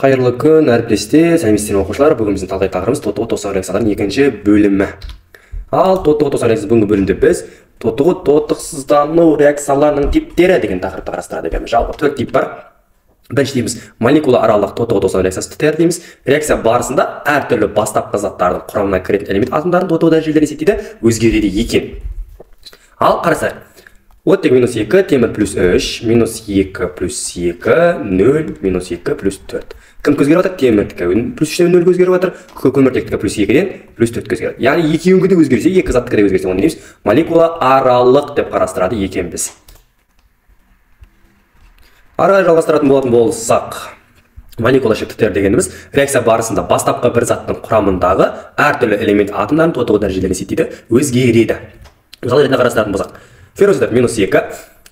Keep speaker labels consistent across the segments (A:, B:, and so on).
A: Қайырлы күн, әріптестер, сәлеметсіздер ме оқушылар. Бүгін біздің талқылайтын тақырыбымыз тотығы тотықсыз реакциялардың екінші бөлімі. Ал тотығы тотықсыз реакциясы бүгінгі бөлімде біз тотығы тотықсыздану реакцияларының типтері деген тақырыпты қарастырады. Жалпы 4 тип бар. Бірінші дейміз молекула аралық тотығы тотықсыз реакциясы типтері дейміз. Реакция барысында әртүрлі бастапқы заттардың құрамына кіретін элемент атомдардың тотығы дәрежелері есептейді, өзгереді екен. Ал қарасақ. Оттек минус 2, темір плюс 3, минус 2 плюс 2, 0, минус 2 плюс 4. Кім өзгеріп жатыр? Темірдікі плюс 3-тен 0 өзгеріп жатыр, көміртектікі плюс 2-ден плюс 4 өзгереді. Яғни екеуіңкі де өзгерсе, екі заттікі де өзгерсе, оны дейміз молекула аралық деп қарастырады екенбіз. Ары қарай жалғастыратын болатын болсақ, молекула шектіктер дегеніміз реакция барысында бастапқы бір заттың құрамындағы әртүрлі элемент атомдардың тотығы дәрежелерін есептейді, өзгереді. Мысалы ретінде қарастыратын болсақ, феррозиттер минус 2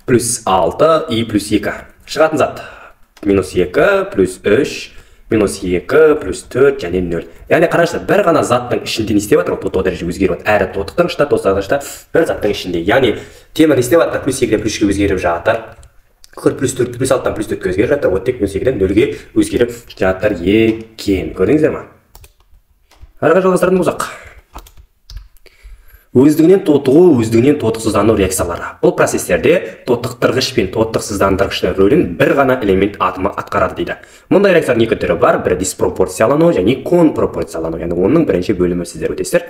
A: плюс 6 и плюс 2. Шығатын зат минус 2 плюс 3, минус 2 плюс 4 және 0. Яғни қарашты бір ғана заттың ішінде не істеп жатыр? Тотығы дәреже өзгеріп жатыр. Әрі тотықтырғышта, тостағышта бір заттың ішінде. Яғни темір не істеп жатыр? Плюс 2-ден плюс 3-ге өзгеріп жатыр. Күкірт плюс 4, плюс 6-тан плюс 4-ге өзгеріп жатыр. Оттек минус 2-ден 0-ге өзгеріп жатыр екен. Көрдіңіздер ме? Ары қарай жалғастыратын болсақ. Өздігінен тотығы, өздігінен тотықсыздану реакциялары. Бұл процестерде тотықтырғыш пен тотықсыздандырғыштың рөлін бір ғана элемент атомы атқарады дейді. Мұндай реакциялардың екі түрі бар, бірі диспропорциялану және конпропорциялану. Яғни оның бірінші бөлімі сіздер өтесіздер.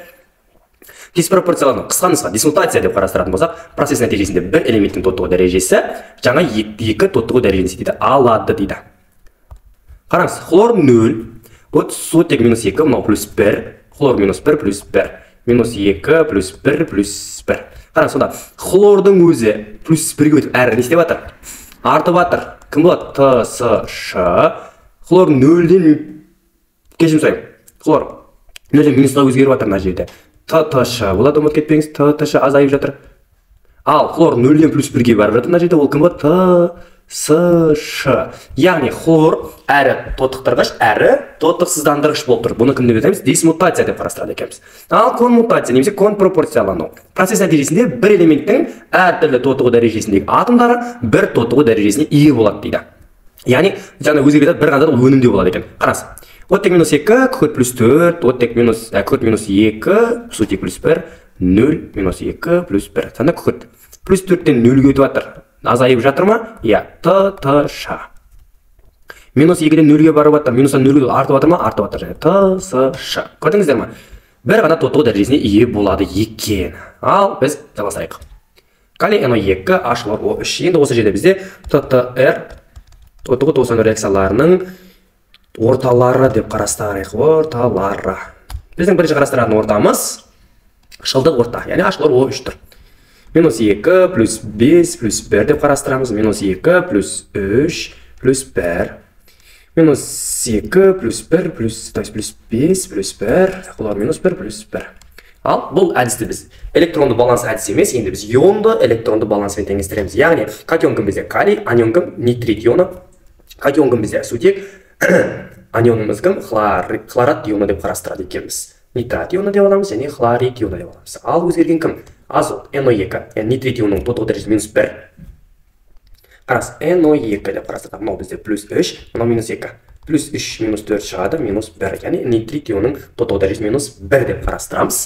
A: Диспропорциялану қысқа нұсқа дисмутация деп қарастыратын болсақ, процесс нәтижесінде бір элементтің тотығы дәрежесі жаңа екі тотығы дәрежесін есептейді алады дейді. Қараңыз, хлор 0, оттек минус 2, мынау плюс 1, хлор минус 1 плюс 1. Минус 2 плюс 1 плюс 1. Қараңыз, сонда хлордың өзі плюс 1-ге өтіп әрі не істеп жатыр? Артып жатыр. Кім болады? Т, С, Ш. Хлор 0-ден кешірім сұраймын. Хлор 0-ден минусқа өзгеріп жатыр мына жерде. Т, Т, Ш. Болады, ұмытып кетпеңіз. Т, Т, Ш азайып жатыр. Ал хлор 0-ден плюс 1-ге барып жатыр мына жерде. Ол кім болады? Т, С, Ш. Яғни хлор әрі тотықтырғыш, әрі тотықсыздандырғыш болып тұр. Бұны кім деп айтамыз? Дисмутация деп қарастырады екенбіз. Ал конмутация немесе конпропорциялану. Процесс нәтижесінде бір элементтің әртүрлі тотығы дәрежесіндегі атомдары бір тотығы дәрежесіне ие болады дейді. Яғни жаңа өзгереді бір ғана өнімде болады екен. Қараңыз. Оттек минус 2, күкірт плюс 4, күкірт минус 2, сутек плюс 1, 0 минус 2 плюс 1. Сонда күкірт плюс 4-тен 0-ге өтіп жатыр. Азайып жатыр ма? Иә, Т, Т, Ш. Минус 2-ден 0-ге барып жатыр. Минустан 0-ге артып жатыр ма? Артып жатыр. Т, С, Ш. Көрдіңіздер ме? Бір ғана тотығы дәрежесіне ие болады екен. Ал біз жалғастырайық. Калий NO2, H-хлор-O3. Енді осы жерде бізде ТТР тотығы тотықсыздану реакцияларының орталары деп қарастырайық. Орталары. Біздің бірінші қарастыратын ортамыз шылдық орта, яғни H-хлор-O3 тұр. Минус 2 плюс 5 плюс 1 деп қарастырамыз. Минус 2 плюс 3 плюс 1. Минус 2 плюс 1 плюс 5 плюс 1. Хлор минус 1 плюс 1. Ал бұл әдісті біз электронды баланс әдісі емес, енді біз ионды электронды баланспен теңестіреміз. Яғни катион кім бізде калий, анион кім нитрит ионы, катион кім бізде сутек, анионымыз кім хлорат ионы деп қарастырады екенбіз. Нитрат ионы деп аламыз және хлорид ионы деп аламыз. Ал өзгерген кім? Азот, NO2, нитрит ионының тотығы дәрежесі минус 1. Қарас, NO2 деп қарастырдық. Мынау бізде плюс 3, мынау минус 2. Плюс 3 минус 4 шығады, минус 1. Яғни нитрит ионының тотығы дәрежесі минус 1 деп қарастырамыз.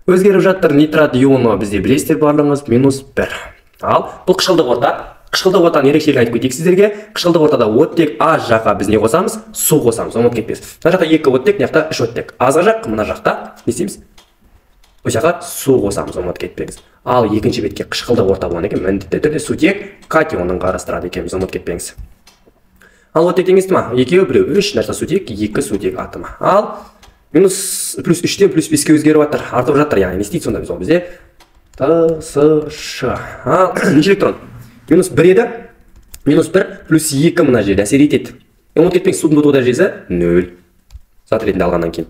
A: Өзгеріп жатыр нитрат ионы бізде білесіздер барлығыңыз минус 1. Ал бұл қышқылдық орта. Қышқылдық ортаның ерекшелігін айтып кетейік сіздерге. Қышқылдық ортада оттек А жаққа біз не қосамыз? Су қосамыз. Ұмытып кетпеңіз. Мына жақта 2 оттек, мына жақта 3 оттек. Азға жақ, мына жақта не істейміз? Бұл жаққа су қосамыз, ұмытып кетпеңіз. Ал екінші бетке қышқылдық орта болған екен, міндетті түрде сутек катионын қарастырады екенбіз, ұмытып кетпеңіз. Ал оттек теңесті ма? 2, 1, 3, нәрсе сутек, 2 сутек атомы. Ал минус плюс 3-тен плюс 5-ке өзгеріп жатыр, артып жатыр, яғни не істейді сонда біз ол бізде? Т, С, Ш. Ал неше электрон? Минус 1 еді, минус 1 плюс 2 мына жерде әсер етеді. Ұмытып кетпеңіз, судың тотығы дәрежесі 0. Зат ретінде алғаннан кейін.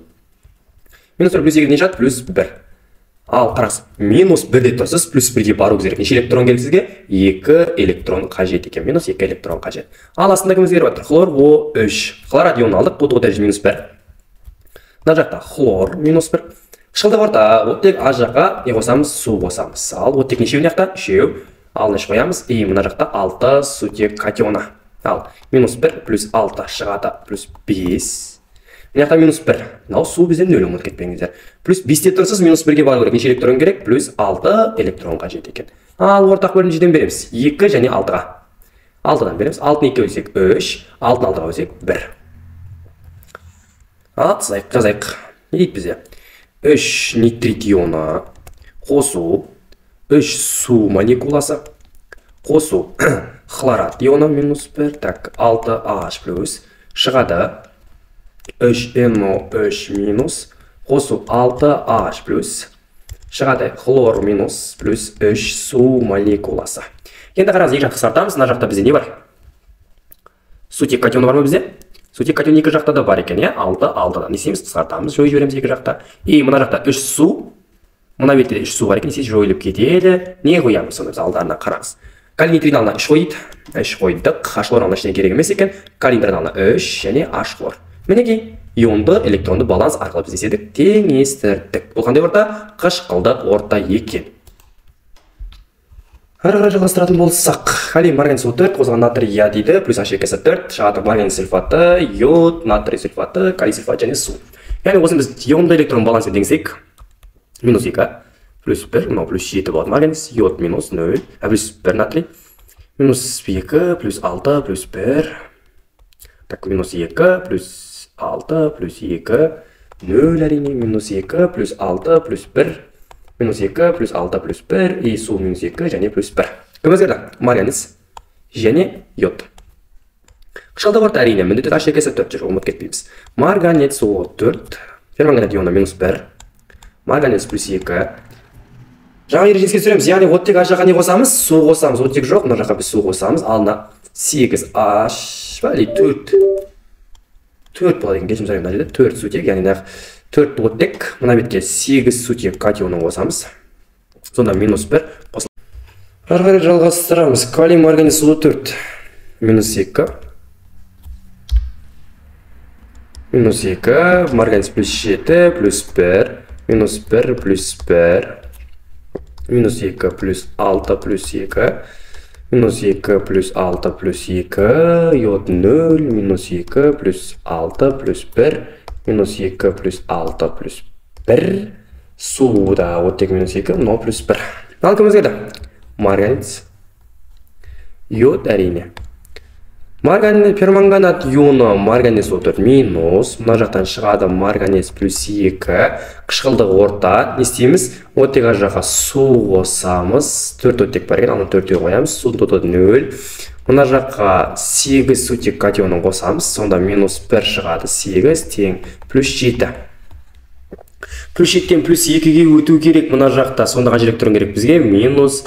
A: Минус 1 плюс 2 не шығады? Плюс 1. Ал қараңыз, минус 1-де тұрсыз, плюс 1-ге бару керек. Неше электрон керек сізге? 2 электрон қажет екен. Минус 2 электрон қажет. Ал астында кім өзгеріп жатыр? Хлор O3. Хлорат ионын алдық, тотығы дәрежесі минус 1. Мына жақта хлор минус 1. Қышқылдық орта, оттек А жаққа не қосамыз? Су қосамыз. Ал оттек нешеу мына жақта? 3. Ал неше қоямыз? И мына жақта 6 сутек катионы. Ал минус 1 плюс 6 шығады плюс 5. Мына жақта минус 1. Мынау су бізден 0 ұмытып кетпеңіздер. Плюс 5-те тұрсыз минус 1-ге бару керек. Неше электрон керек? Плюс 6 электрон қажет екен. Ал ортақ бөлінжеден береміз. 2 және 6-ға. 6-дан береміз. 6-ны 2-ге бөлсек 3, 6-ны 6-ға бөлсек 1. Ал жазайық. Не дейді бізде? 3 нитрит ионы қосу, 3 су молекуласы қосу хлорат ионы минус 1, так 6H плюс шығады 3NO3 минус қосу 6H плюс шығады хлор минус плюс 3 су молекуласы. Енді қараңыз, екі жақты қысқартамыз. Мына жақта бізде не бар? Сутек катионы бар ма бізде? Сутек катион екі жақта да бар екен, иә? 6-6-дан. Не істейміз? Қысқартамыз, жойып жібереміз екі жақта. И мына жақта 3 су, мына бетте 3 су бар екен, есе жойылып кетеді. Не қоямыз сонда біз алдарына қараңыз. Калий нитридін алдына 3 қойдық. 3 қойдық. H хлор алдына ештеңе керек емес екен. Калийдің алдына 3 және H хлор. Мінекей, ионды электронды баланс арқылы біз еседік, теңестірдік. Бұл қандай орта? Қышқылдық орта екен. Ары қарай жалғастыратын болсақ, калий марганец O4 қосылған натрий иодиді плюс H2SO4 шығады марганец сульфаты, йод, натрий сульфаты, калий сульфаты және су. Яғни осы біз ионды электрон балансын теңсек, минус 2 плюс 1, мынау плюс 7 болады марганец, йод минус 0, плюс 1 натрий, минус 2 плюс 6 плюс 1, так минус 2 плюс 6 плюс 2, 0 әрине, минус 2 плюс 6 плюс 1, минус 2 плюс 6 плюс 1, и су минус 2 және плюс 1. Кім өзгерді? Марганец және йод. Қышқылдық орта әрине міндетті H2SO4 жүр, ұмытып кетпейміз. Марганец O4, ферманганат ионы минус 1, марганец плюс 2. Жаңа ережесіне түсіреміз, яғни оттек H жаққа не қосамыз? Су қосамыз, оттек жоқ, мына жаққа біз су қосамыз, алдына 8H, или 4 болады екен, кешім сұрайым, мына жерде 4 сутек, яғни 4 оттек, мына бетке 8 сутек катионын қосамыз. Сонда минус 1 қосылады. Ары қарай жалғастырамыз. Калий марганец O4 минус 2. Минус 2, марганец плюс 7 плюс 1, минус 1 плюс 1, минус 2 плюс 6 плюс 2, минус 2 плюс 6 плюс 2, йод 0, минус 2 плюс 6 плюс 1, минус 2 плюс 6 плюс 1, суда оттек минус 2, но плюс 1. Ал кім өзгерді? Марганец, йод әрине. Перманганат ионы марганец O4 минус, мына жақтан шығады марганец плюс 2, қышқылдық орта. Не істейміз? Оттек жаққа су қосамыз, 4 оттек бар екен, аны 4-ге қоямыз, судың тотығы 0. Мына жаққа 8 сутек катионын қосамыз, сонда минус 1 шығады, 8 тең плюс 7. Плюс 7-тен плюс 2-ге өту керек мына жақта, сонда қанша электрон керек бізге? Минус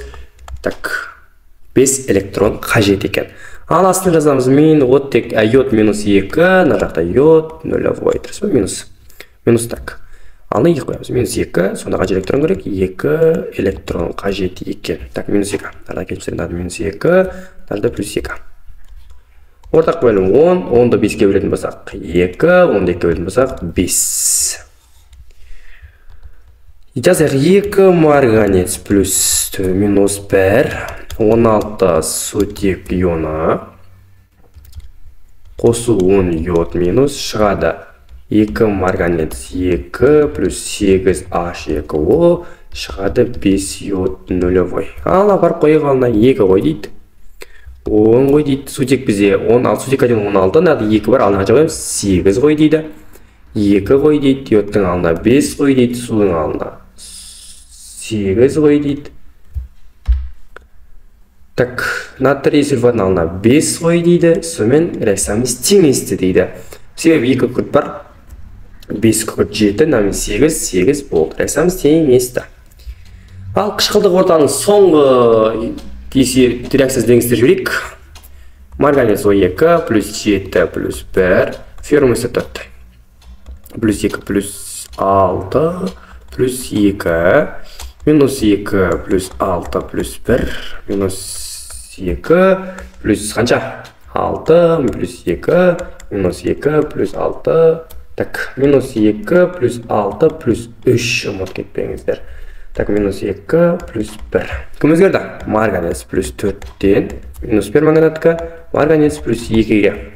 A: 5 электрон қажет екен. Ал астын жазамыз, оттек йод минус 2, мына жақта йод 0, дұрыс па? Минус так. Алны 2 қоямыз, минус 2, сонда қанша электрон керек? 2 электрон қажет екен. Так, минус 2. Тарда кетімстерін минус 2, тарда плюс 2. Ортақ бөлім 10, 10-ды 5-ке бөлетін болсақ 2, 10-ды 2-ке бөлетін болсақ 5. Жазайық 2 марганец плюс минус 1, 16 сутек ионы, қосу 10 йод минус, шығады 2 марганец 2 плюс 8H2O, шығады 5 йод 0. Ал апарып қойық алына 2 қой дейді. 10 қой дейді. Сутек бізде 16, сутек катион 16, нады 2 бар, алына қойып 8 қой дейді. 2 қой дейді, йодтың алына 5 қой дейді, судың алына 8 қой дейді. Так, натрий сульфатын алына 5 қой дейді, сонымен реакциямыз теңесті дейді. Себебі 2 күрт бар, 5 күрт 7, нәмен 8 болды. Реакциямыз теңесті. Ал қышқылдық ортаның соңғы реакциясы теңестер жіберейік. Марганец O2 плюс 7 плюс 1, феррум SO4 плюс 2 плюс 6 плюс 2, минус 2 плюс 6 плюс 1, минус 2 плюс қанша? 6 плюс 2, минус 2 плюс 6, так, минус 2 плюс 6 плюс 3, ұмыт кетпеңіздер. Так, минус 2 плюс 1. Кім өзгерді? Марганец плюс 4-тен, минус 1 марганатқа, марганец плюс 2-ге.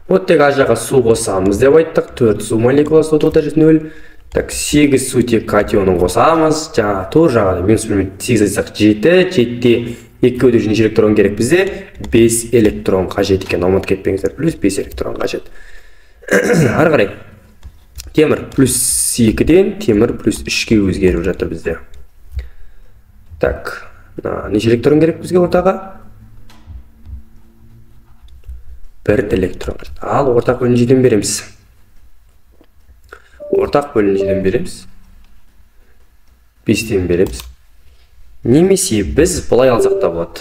A: Оттек а жаққа су қосамыз деп айттық. 4 су молекуласы оттық дәрежесі 0. Так, 8 сутек катионын қосамыз. Жаңа тор жағада минус 8 айтсақ 7. 7-те 2 өтушін электрон керек бізде. 5 электрон қажет екен. Алмат кетпеңіздер. Плюс 5 электрон қажет. Ары қарай. Темір плюс 2-ден темір плюс 3-ге өзгеріп жатыр бізде. Так, неше электрон керек бізге ортаға? 1 электрон. Ал ортақ бөлінжеден береміз. Ортақ бөлінжеден береміз. 5-тен береміз. Немесе біз бұлай алсақ та болады.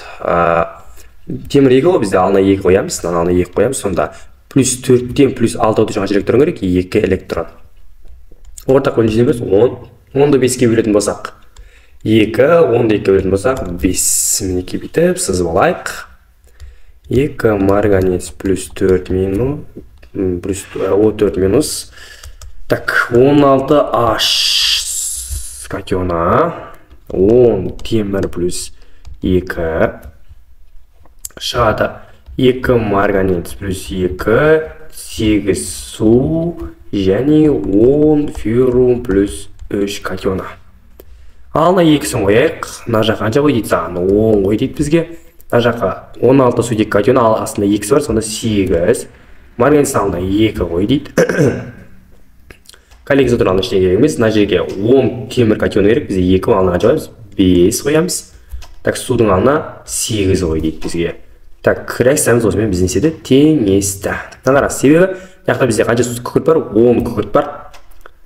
A: Темір 2 ғой, бізде алына 2 қоямыз, алына 2 қоямыз. Сонда плюс 4-тен плюс 6 өтуші электрон керек, 2 электрон. Ортақ бөлінжеден береміз. 10. 10-ды 5-ке бөлетін болсақ. 2, 10-ды 2-ке бөлетін болсақ. 5. Мінеке бітіп, сызып алайық. 2 марганец плюс 4 минус, плюс 4 минус. Так, 16 H катиона. 10 темір плюс 2. Шығады 2 марганец плюс 2. 8 су. Және 10 феррум плюс 3 катиона. Алына 2-сін қояйық. Мына жаққа қанша қой дейді саған? 10 қой дейді бізге. Мына жаққа 16 сутек катион, ал астында 2-сі бар, сонда 8. Марганец алына 2 қой дейді. Коллеги туралы ештеңе керек емес. Мына жерге 10 темір катион керек, бізде 2 алына қанша қоямыз? 5 қоямыз. Так, судың алына 8 қой дейді бізге. Так, реакциямыз осымен біздің теңесті. Мына себебі жақта бізде қанша күкірт бар? 10 күкірт бар.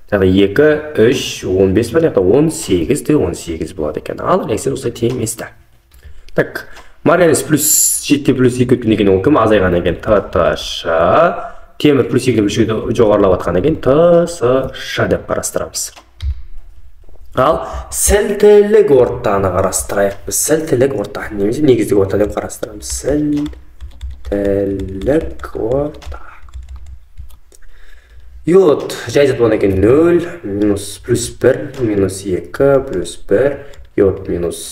A: Жақта 2, 3, 15 бар, жақта 18 те 18 болады екен. Ал реакция осылай теңесті. Так, марганец плюс 7 плюс 2 өткен екен, ол кім? Азайған екен. ТТШ. Темір плюс 2 жоғарылап атқан екен. ТСШ деп қарастырамыз. Ал сілтілік ортаны қарастырайық. Біз сілтілік орта немесе негіздік орта деп қарастырамыз. Сілтілік орта. Йод жайзат болған екен 0, минус плюс 1, минус 2, плюс 1, йод минус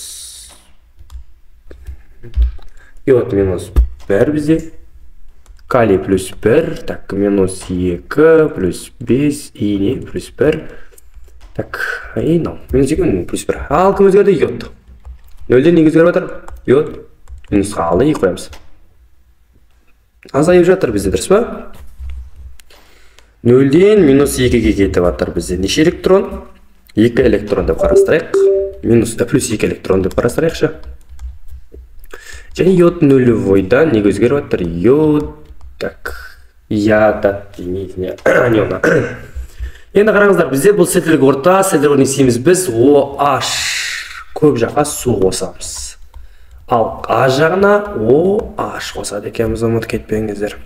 A: 1 бізде. Калий плюс 1, так, минус 2, плюс 5, и не, плюс 1. Так, и ну, минус 2, плюс 1. Ал кім өзгерді? Йод. 0-ден не өзгеріп жатыр? Йод. Минусқа алды, 2 қоямыз. Азайып жатыр бізде, дұрыс па? 0-ден минус 2-ге кетіп жатыр бізде. Неше электрон? 2 электрон деп қарастырайық. Плюс 2 электрон деп қарастырайықшы. Және йод 0-войдан неге өзгеріп жатыр? Йод. Так, ядат дейміз. Аниона. Енді қараңыздар, бізде бұл сілтілік орта, сілтілік несеміз біз OH көп жаққа су қосамыз. Ал А жағына OH қосады екенбіз, ұмыт кетпеңіздер.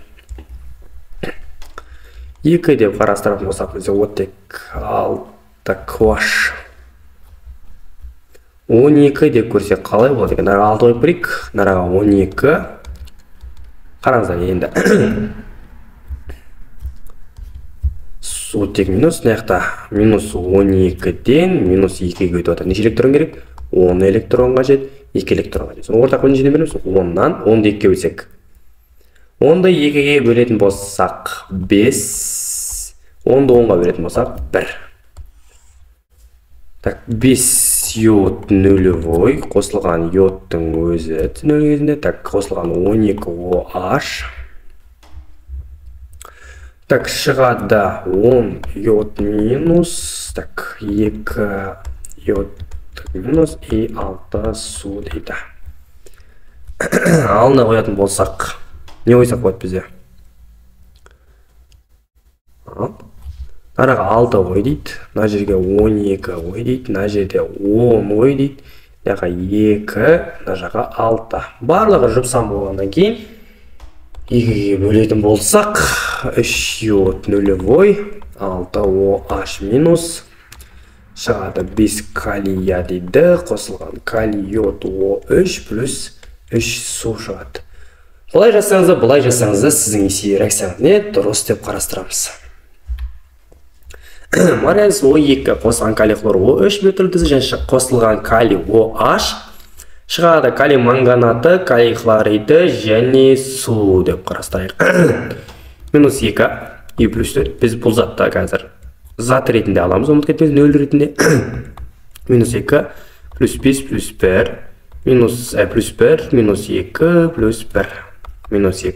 A: 2 деп қарастыратын болсақ бізде оттек алтық OH. 12 деп көрсек қалай болады екен? Нараға 6 қойып көрейік, нараға 12. Қараңыздар енді. Оттек минус, наяқта минус 12-ден минус 2-ге өтіп отыр. Неше электрон керек? 10 электрон қажет, 2 электрон қажет. Соны ортақ бөлінжеден береміз, 10-нан 10-ды 2-ге бөлсек. 10-ды 2-ге бөлетін болсақ 5, 10-ды 10-ға бөлетін болсақ 1. Так, 5 йод 0-вой, қосылған йодтың өзі 0 кезінде. Так, қосылған 12 OH. Так, шығады 10 йод минус, так, 2 йод минус и 6 су дейді. Алына қоятын болсақ, не қойсақ болады бізде? Нараға 6 қой дейді, мына жерге 12 қой дейді, мына жерде 10 қой дейді, мына 2, мына жаққа 6. Барлығы жұпсам болғаннан кейін 2-ге бөлетін болсақ, 3 йод 0-вой, 6 OH минус, шығады 5 калия дейді, қосылған калий йод O3 плюс 3 су шығады. Бұлай жасаңызда, сіздің реакцияңыз не? Дұрыс деп қарастырамыз. Марганец O2 қосылған калий хлор O3 бөлтілдізі, және қосылған калий OH Шығады калий манганаты, калий хлориді және су деп қарастырайық. Минус 2 и плюс 4. Біз бұл затты қазір зат ретінде аламыз, ұмытып кетпеңіз, нөл ретінде. Минус 2 плюс 5 плюс 1 минус плюс 1 минус 2 плюс 1 минус 2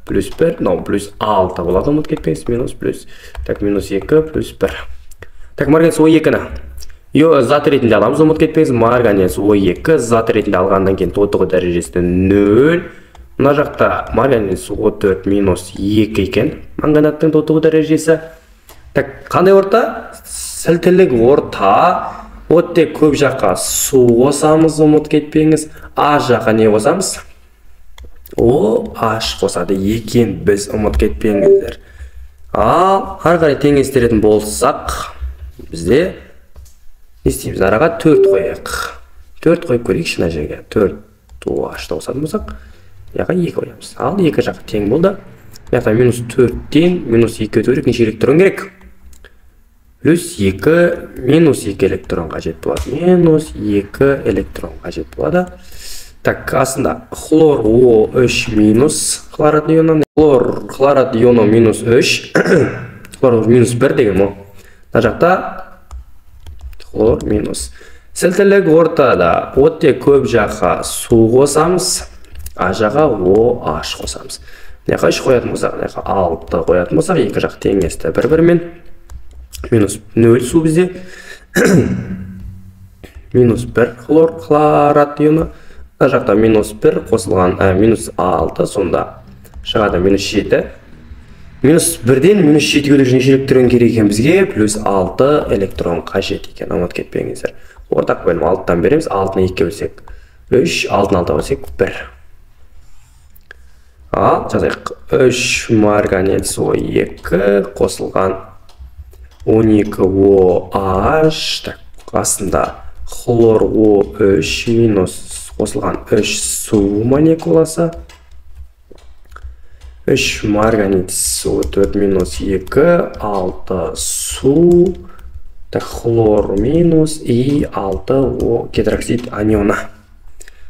A: плюс 1, но плюс 6 болады, ұмытып кетпеңіз, минус плюс. Так, минус 2 плюс 1. Так, марганец O2-ні зат ретінде аламыз, ұмытып кетпеңіз, марганец O2 зат ретінде алғаннан кейін тотығы дәрежесі 0. Мына жақта марганец O4 минус 2 екен, манганаттың тотығы дәрежесі. Так, қандай орта? Сілтілік орта. Оттек көп жаққа су қосамыз, ұмытып кетпеңіз. А жаққа не қосамыз? OH қосады екен, біз ұмытып кетпеңіздер. Ал ары қарай теңестіретін болсақ, бізде не істейміз? Араға 4 қояйық. 4 қойып көрейік шына жерге. 4 OH-ты қосатын болсақ, яға 2 қоямыз. Ал 2 жаққа тең болды. Яқта минус 4-тен минус 2 өтірік неше электрон керек? Плюс 2 минус 2 электрон қажет болады. Минус 2 электрон қажет болады. Так, астында хлор O3 минус хлорат ионы. Хлорат ионы минус 3. Хлор минус 1 деген мо. Мына жақта хлор минус. Сілтілік ортада оттек көп жаққа су қосамыз, а жаққа OH қосамыз. Яқа 3 қоятын болсақ, яқа 6 қоятын болсақ, екі жақ теңесті бір-бірімен. Минус 0 су бізде. Минус 1 хлорат ионы. Мына жақта минус 1 қосылған, минус 6, сонда шығады минус 7. Минус 1-ден минус 7-ге неше электрон керек екен бізге? Плюс 6 электрон қажет екен, ұмытып кетпеңіздер. Ортақ бөлім 6-тан береміз, 6-ны 2-ге бөлсек 3, 6-ны 6-ға бөлсек 1. Ал жазайық, 3 марганец O2 қосылған 12 OH, астында хлор O3 минус қосылған 3 су молекуласы. 3 марганец O4 минус 2, 6 су, хлор минус и 6 O гидроксид анионы.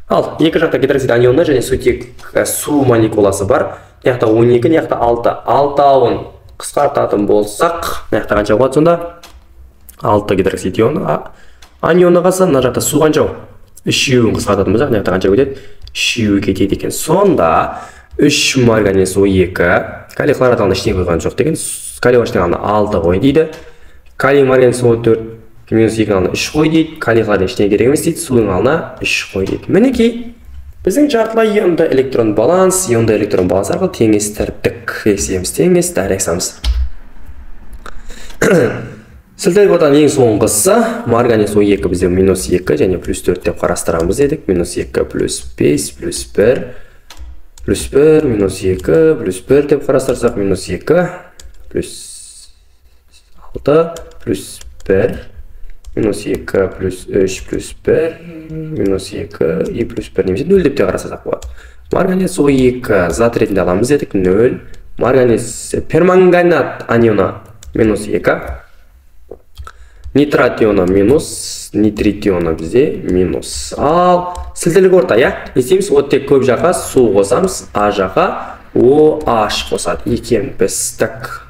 A: Ал, екі жақта гидроксид анионы және сутек су молекуласы бар. Яқта 12, яқта 6. 6-ауын қысқартатын болсақ, яқта қанша болады сонда? 6 гидроксид анионы қалса, мына жақта су қанша? 3-еуін қысқартатын болсақ, яқта қанша кетеді? 3-еуі кетеді екен. Сонда 3 марганец O2, калий хлорат алғанда ештеңе қойған жоқ деген. Калий хлораттың алғанда 6 қой дейді. Калий марганец O4 минус 2 алғанда 3 қой дейді. Калий хлораттың ештеңе керек емес дейді. Судың алғанда 3 қой дейді. Мінекей біздің жартылай ионды электрон баланс, ионды электрон баланс арқылы теңестірдік. Рексеміз теңесті, рексамыз. Сілтілік ортаның ең соңғысы марганец O2 бізде минус 2 және плюс 4 деп қарастырамыз едік. Минус 2 плюс 5 плюс 1 плюс 1 минус 2 плюс 1 деп қарастырсақ, минус 2 плюс 6 плюс 1 минус 2 плюс 3 плюс 1 минус 2 и плюс 1 немесе 0 деп те қарастырсақ болады. Марганец O2 зат ретінде аламыз дедік, 0. Марганец перманганат анионы минус 2. Нитрат ионы минус, нитрит ионы бізде минус. Ал сілтілік орта, не істейміз? Оттек көп жаққа су қосамыз, а жаққа OH қосады екен біз. Так,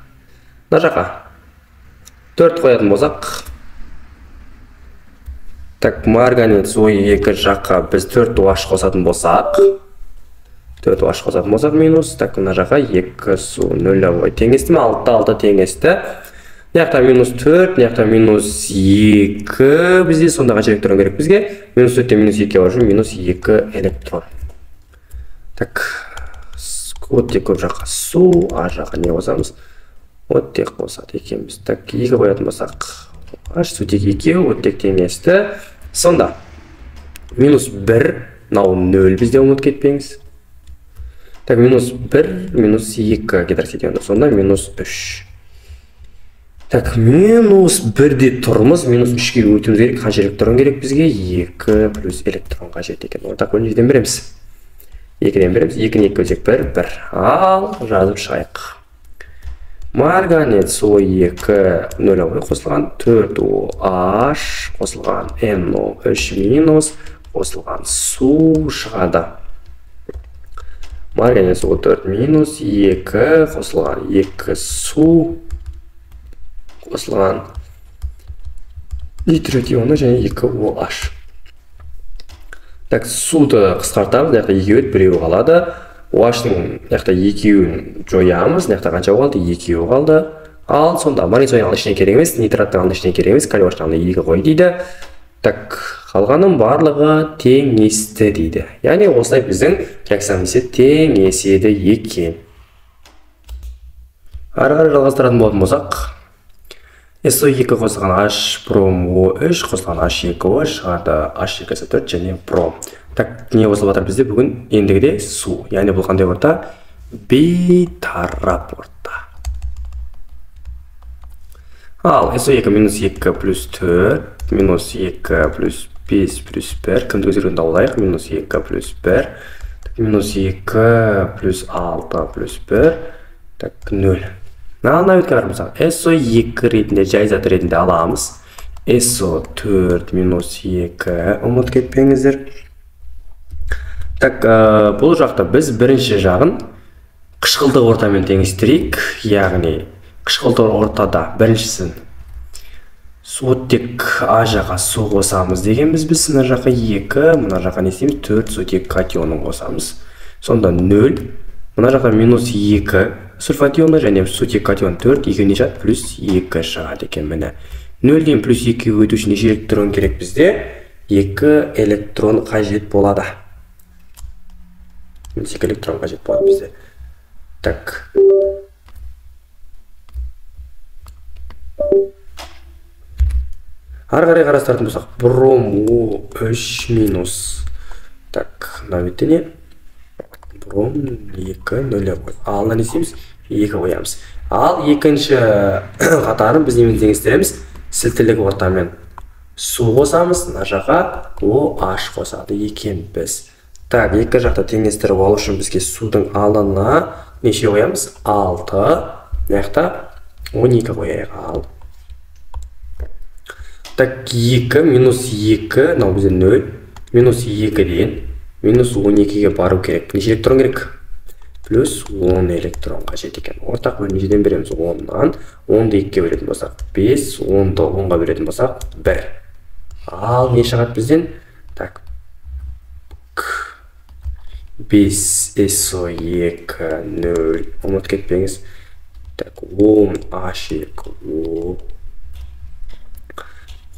A: мына жаққа 4 қоятын болсақ. Так, марганец O2 жаққа біз 4 OH қосатын болсақ. 4 OH қосатын болсақ минус. Так, мына жаққа 2 су 0 теңесті ме? 6 теңесті. Яқта минус 4, яқта минус 2 бізде, сонда қанша электрон керек бізге? Минус 4-тен минус 2-ге барып минус 2 электрон. Так, оттек көп жаққа су, а жаққа не қосамыз? Оттек қосады екенбіз. Так, 2 қоятын болсақ, сутек 2, оттек теңесті. Сонда минус 1, мынау 0 бізде, ұмытып кетпеңіз. Так, минус 1, минус 2 гидроксид ионы, сонда минус 3. Так, минус 1-де тұрмыз, минус 3-ге өтіміз керек, қанша электрон керек бізге? 2 плюс электрон қажет екен. Ортақ бөлім неден береміз? 2-ден береміз, 2-ні 2 бөлсек 1, 1. Ал, жазып шығайық. Марганец O2 0 қосылған, 4 OH қосылған NO3 минус, қосылған су шығады. Марганец O4 минус 2 қосылған 2 су қосылған нитрит ионы және 2 OH. Так, суды қысқартамыз, мына жақта 2 өтіп, біреуі қалады. OH-ның мына жақта 2-ін жоямыз, мына жақта қанша қалды? 2 қалды. Ал сонда марганец ионының ішіне керек емес, нитраттың ішіне керек емес, калий OH-ның 2 қой дейді. Так, қалғаның барлығы теңесті дейді. Яғни осылай біздің реакциямыз теңеседі екен. Ары қарай жалғастыратын болатын болсақ, SO2 қосылған H бром O3 қосылған H2O шығады H2SO4 және бром. Так, не қосылып жатыр бізде бүгін? Ендігіде су. Яғни бұл қандай орта? Бейтарап орта. Ал SO2 минус 2 плюс 4 минус 2 плюс 5 плюс 1 кімді өзгерген таулайық? Минус 2 плюс 1 минус 2 плюс 6 плюс 1 так 0. Мына өткен армызақ SO2 ретінде жай зат ретінде аламыз. SO4 минус 2 ұмыт кетпеңіздер. Так, бұл жақта біз бірінші жағын қышқылдық ортамен теңестірейік. Яғни қышқылдық ортада біріншісін оттек А жаққа су қосамыз дегенбіз біз. Мына жаққа 2, мына жаққа не істейміз? 4 оттек катионын қосамыз. Сонда 0. Мына жақта минус 2 сульфат ионы және сутек катион 4, 2 не шығады? Плюс 2 шығады екен міне. 0-ден плюс 2 өту үшін неше электрон керек бізде? 2 электрон қажет болады. 2 электрон қажет болады бізде. Так. Ары қарай қарастыратын болсақ, бром O3 минус. Так, мына бетте не? Бром 2 0 қой. Ал не істейміз? 2 қоямыз. Ал екінші қатарын біз немен теңестіреміз? Сілтілік ортамен су қосамыз, мына жаққа OH қосады екен біз. Так, екі жақта теңестіріп алу үшін бізге судың алына неше қоямыз? 6, мына жақта 12 қояйық. Ал. Так, 2 минус 2, мынау бізде 0, минус 2-ден минус 12-ге бару керек. Неше электрон керек? Плюс 10 электрон қажет екен. Ортақ бөлінжеден береміз 10-нан. 10-ды 2-ге бөлетін болсақ 5, 10-ды 10-ға бөлетін болсақ 1. Ал не шығады бізден? Так. 5 SO2 0. Ұмыт кетпеңіз. Так, 10 H2O.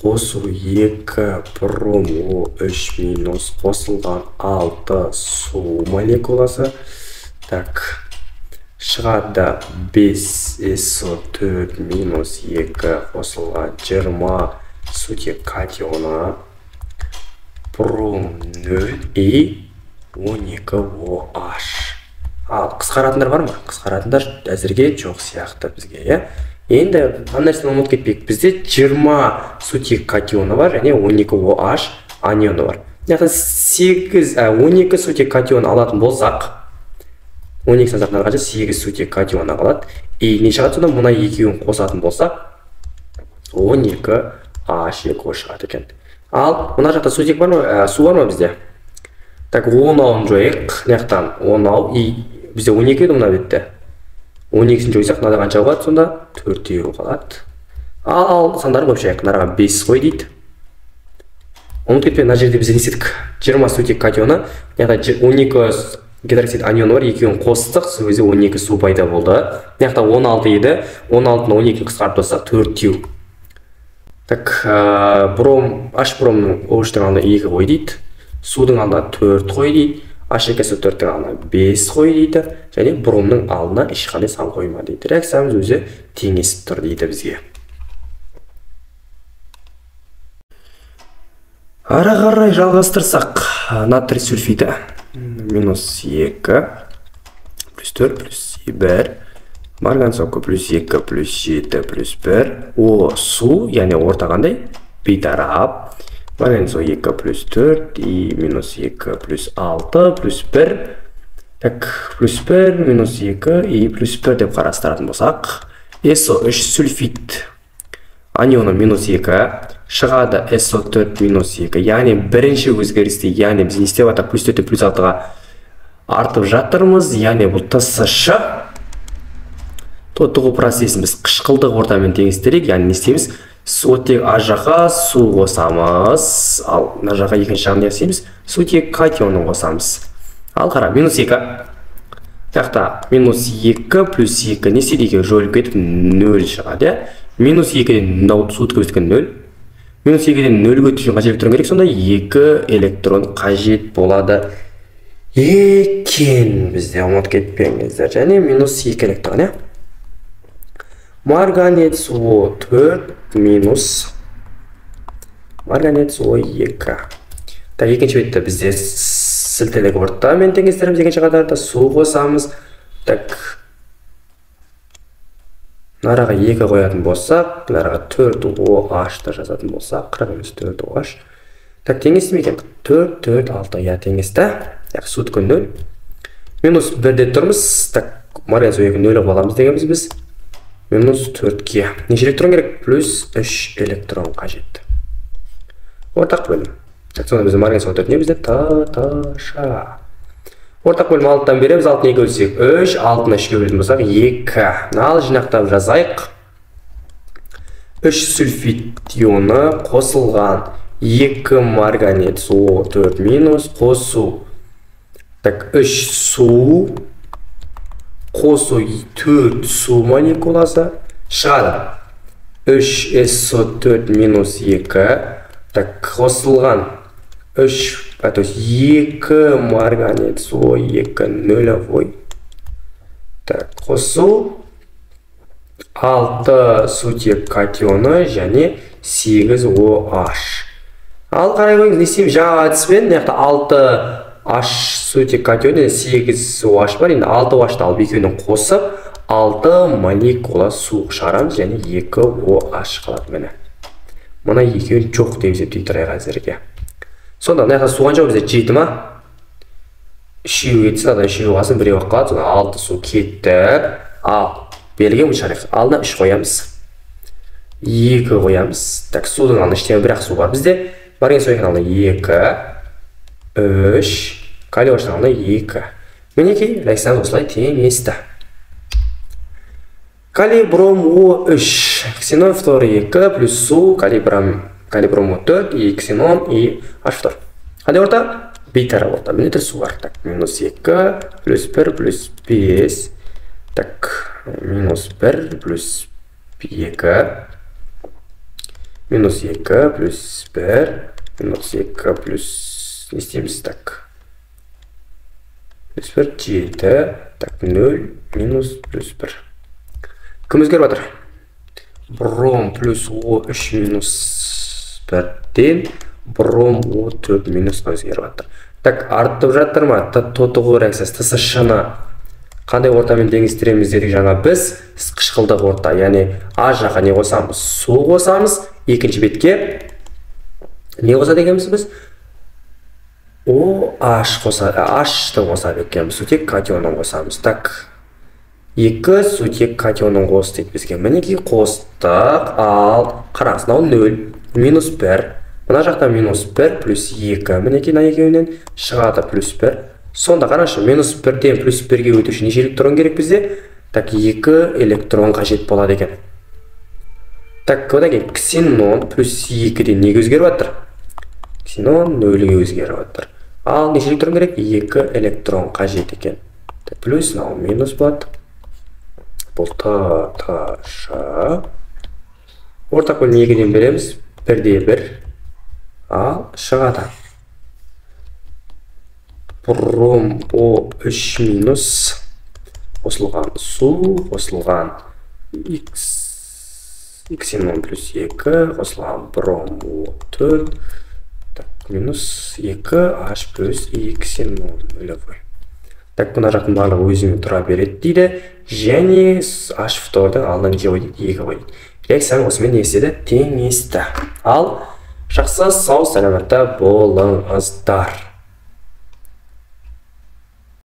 A: Қосу 2 бром O3 минус қосылған 6 су молекуласы. Так, шығады 5 SO4 минус 2 қосылған 20 сутек катионы. Бром 0 и 12 OH. Ал, қысқаратындар бар ма? Қысқаратындар әзірге жоқ сияқты бізге. Енді нәрсені ұмыт кетпейік. Бізде 20 сутек катионы бар және 12 OH анионы бар. 12 сутек катион алатын болсақ, 12 сансақтан қажет 8 сутек катионы қалады. И не шығады содан? Мұна екеуін қосатын болсақ 12 H2O шығады екен. Ал мұна жақта сутек бар ма? Су бар ма бізде? Так, 10-ауын жойық. Неқтан 10-ау и бізде 12 еді мұна бетті. 12-сін жойсақ, мынада қанша қалады сонда? 4-еу қалады. Ал сандарын көп жайық. Нараға 5 қой дейді. Ұмыт кетпей, мына жерде біз не істедік? 20 сутек катионы, 12 гидроксид анионы бар, екеуін қостық, өзі 12 су пайда болды. Мына 16 еді, 16-ны 12-ні қысқартып тастақ 4-еу. Так, H бромның OH-тың алдына 2 қой дейді. Судың алдына 4 қой дейді. H2SO4-тің алдына 5 қой дейді. Және бромның алдына ешқандай сан қойма дейді. Реакциямыз өзі теңесіп тұр дейді бізге. Ары қарай жалғастырсақ, натрий сульфиді минус 2 плюс 4 плюс 1, марганец соңғы плюс 2 плюс 7 плюс 1, о су, яғни орта қандай? Бейтарап. Марганец 2 плюс 4 и минус 2 плюс 6 плюс 1. Так, плюс 1, минус 2 и плюс 1 деп қарастыратын болсақ, SO3 сульфид анионы минус 2 шығады SO4 минус 2. Яғни бірінші өзгерісте, яғни біз не істеп жатыр? Плюс 4 плюс 6-ға артып жатырмыз. Яғни бұл TSH тотығу процесін біз қышқылдық ортамен теңестірейік. Яғни не істейміз? Оттегі А жаққа су қосамыз. Ал мына жаққа екінші жағын не істейміз? Сутек катионын қосамыз. Ал қара, минус 2. Яқта минус 2 плюс 2 не істейді? Жойылып кетіп 0 шығады. Минус 2-ден сутқа өткен 0. Минус 2-ден 0 өту үшін қанша электрон керек? Сонда 2 электрон қажет болады екен. Бізде ұмытып кетпеңіздер. Және минус 2 электрон, Марганец О4 минус марганец О2. Так, екінші бетте бізде сілтелік ортамен теңестіреміз. Екінші қатарда су қосамыз. Так, нараға 2 қоятын болсақ, нараға 4OH жазатын болсақ, 4OH. Так, теңесті екен? 4, 6, теңесті. Так, су өткен 0. Минус 1-де тұрмыз. Так, марганец О2 0 боламыз дегенбіз біз. Минус 4-ге. Неше электрон керек? Плюс 3 электрон қажет. Ортақ бөлім. Так, сонда бізде марганец О4 не бізде? Таша. Ортақ бөлім 6-тан береміз. 6-ны 2 бөлсек 3, 6-ны 3-ге бөлетін болсақ 2. Ал жинақтап жазайық. 3 сульфид ионы қосылған 2 марганец О4 минус қосу. Так, 3 су қосу 4 су молекуласы шығады. 3 SO4 минус 2. Так, қосылған 3, то есть 2 марганец О2 нулевой. Так, қосу 6 сутек катионы және 8 OH. Ал қарай қойыңыз, не істейміз? Жаңа әдіспен 6 H сутек катионы 8 OH бар. Енді 6 OH-ты алып екеуінің қосып 6 молекула су шығарамыз және 2 OH қалады міне. Мұна екеуін жоқ деп есептей тұрайық әзірге. Сонда мына жақта су қанша бізде 7 ма? 3 кетсін, адан 3 қалсын, 1 қалады. Сонда 6 су кетті. Ал берілген мұшарық. Алдына 3 қоямыз. 2 қоямыз. Так, судың алдына іштен бірақ су бар бізде. Марганец О2 алдына 2, 3, калий OH алдына 2. Мінекей, реакцияны осылай теңесті. Калий бром О3, ксенон фтор 2 плюс су, калий бром О4 и ксенон и H2. Қандай орта? Бейтара орта. Мінетір су бар. Так, минус 2 плюс 1 плюс 5. Так, минус 1 плюс 2. Минус 2 плюс 1. Минус 2 плюс... Не істейміз, так. Плюс 1, 7. Так, 0, минус плюс 1. Кім өзгеріп жатыр? Бром плюс О3 минус 1-ден бром О4 минус өзгеріп жатыр. Так, артып жатыр ма? Тотығу реакциясы TSH-ны қандай ортамен теңестіреміз дедік жаңа біз? Қышқылдық орта, яғни А жаққа не қосамыз? Су қосамыз. Екінші бетке не қосады екенбіз біз? OH қосады, H-ты қосады екенбіз. Сутек катионын қосамыз. Так, 2 сутек катионын қос дейді бізге. Мінекей қостық. Ал қараңыз, мынау 0, минус 1. Мына жақта минус 1 плюс 2. Мінекей мына екеуінен шығады плюс 1. Сонда қарашы, минус 1-ден плюс 1-ге өту үшін неше электрон керек бізде? Так, 2 электрон қажет болады екен. Так, одан кейін ксенон плюс 2-ден неге өзгеріп жатыр? Ксенон 0-ге өзгеріп жатыр. Ал неше электрон керек? 2 электрон қажет екен. Так, плюс мынау минус болады. Бұл таша. Ортақ бөлім 2-ден береміз. 1-де 1. Ал шығады. Бром О3 минус қосылған су, қосылған ксенон плюс 2, қосылған бром О4, минус 2, H плюс и ксенон нулевой. Так, мына жақтың барлығы өзімен тұра береді дейді. Және H фтордың алдынан не қойдық? 2 қойдық. Реакцияны осымен не істеді? Теңесті. Ал жақсы, сау саламатта болыңыздар.